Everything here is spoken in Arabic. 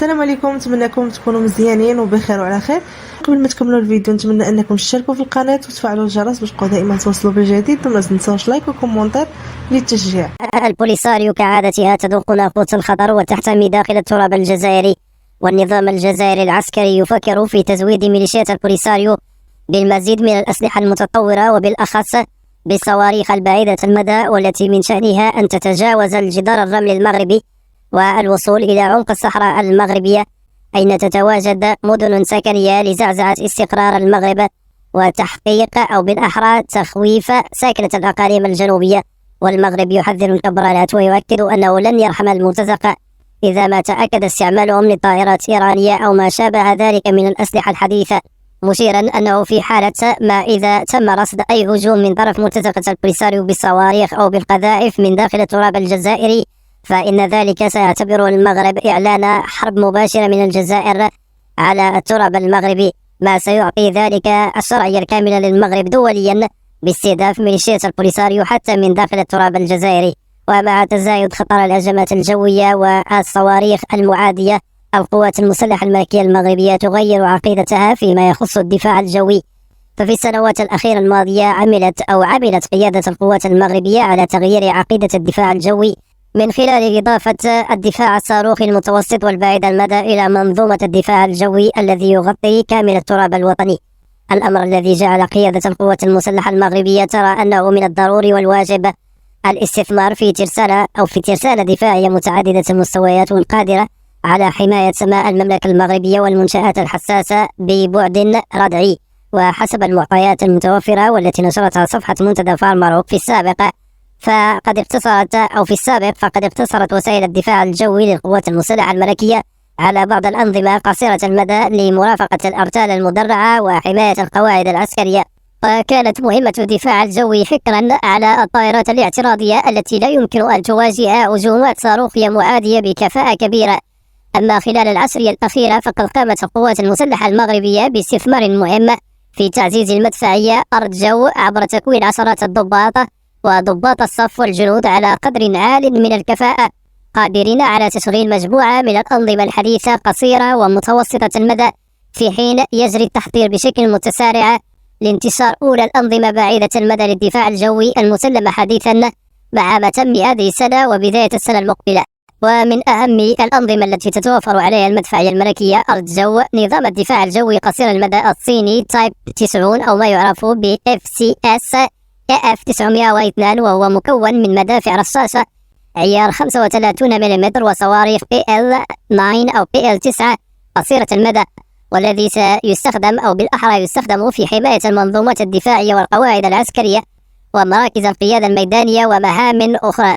السلام عليكم، نتمنىكم تكونوا مزيانين وبخير وعلى خير. قبل ما تكملوا الفيديو نتمنى انكم تشتركوا في القناه وتفعلوا الجرس باش تبقاو دائما توصلوا بالجديد، وما تنساوش لايك وكومونتير للتشجيع. البوليساريو كعادتها تذوق ناقوس الخطر وتحتمي داخل التراب الجزائري، والنظام الجزائري العسكري يفكر في تزويد ميليشيات البوليساريو بالمزيد من الأسلحة المتطورة، وبالأخص بالصواريخ البعيدة المدى، والتي من شأنها أن تتجاوز الجدار الرملي المغربي والوصول إلى عمق الصحراء المغربية، أين تتواجد مدن سكنية لزعزعة استقرار المغرب وتحقيق أو بالأحرى تخويف ساكنة الأقاليم الجنوبية. والمغرب يحذر الكبرانات ويؤكد أنه لن يرحم المرتزقة إذا ما تأكد استعمالهم لطائرات إيرانية أو ما شابه ذلك من الأسلحة الحديثة، مشيرا أنه في حالة ما إذا تم رصد أي هجوم من طرف مرتزقة البوليساريو بالصواريخ أو بالقذائف من داخل التراب الجزائري، فإن ذلك سيعتبر المغرب إعلان حرب مباشرة من الجزائر على التراب المغربي، ما سيعطي ذلك الشرعية الكاملة للمغرب دوليا باستهداف ميليشيات البوليساريو حتى من داخل التراب الجزائري. ومع تزايد خطر الهجمات الجوية والصواريخ المعادية، القوات المسلحة الملكية المغربية تغير عقيدتها فيما يخص الدفاع الجوي. ففي السنوات الأخيرة الماضية عملت قيادة القوات المغربية على تغيير عقيدة الدفاع الجوي من خلال إضافة الدفاع الصاروخي المتوسط والبعيد المدى إلى منظومة الدفاع الجوي الذي يغطي كامل التراب الوطني، الأمر الذي جعل قيادة القوات المسلحة المغربية ترى أنه من الضروري والواجب الاستثمار في ترسانة دفاعية متعددة المستويات قادرة على حماية سماء المملكة المغربية والمنشآت الحساسة ببعد ردعي. وحسب المعطيات المتوفرة والتي نشرتها صفحة منتدى فارماروك في السابق، فقد اقتصرت وسائل الدفاع الجوي للقوات المسلحة الملكية على بعض الأنظمة قصيرة المدى لمرافقة الأرتال المدرعة وحماية القواعد العسكرية. وكانت مهمة الدفاع الجوي حكرا على الطائرات الاعتراضية التي لا يمكن أن تواجه هجومات صاروخية معادية بكفاءة كبيرة. أما خلال العشرية الأخيرة فقد قامت القوات المسلحة المغربية باستثمار مهم في تعزيز المدفعية أرض-جو عبر تكوين عشرات الضباط وضباط الصف والجنود على قدر عال من الكفاءة، قادرين على تشغيل مجموعة من الأنظمة الحديثة قصيرة ومتوسطة المدى، في حين يجري التحضير بشكل متسارع لانتشار أولى الأنظمة بعيدة المدى للدفاع الجوي المسلمة حديثا مع متم هذه السنة وبداية السنة المقبلة. ومن أهم الأنظمة التي تتوفر عليها المدفعية الملكية أرض-جو نظام الدفاع الجوي قصير المدى الصيني تايب 90 أو ما يعرف ب FCS AF902، وهو مكون من مدافع رشاشة عيار 35 ملم وصواريخ PL9 أو PL9 قصيرة المدى، والذي سيستخدم أو بالأحرى يستخدم في حماية المنظومات الدفاعية والقواعد العسكرية ومراكز القيادة الميدانية ومهام أخرى.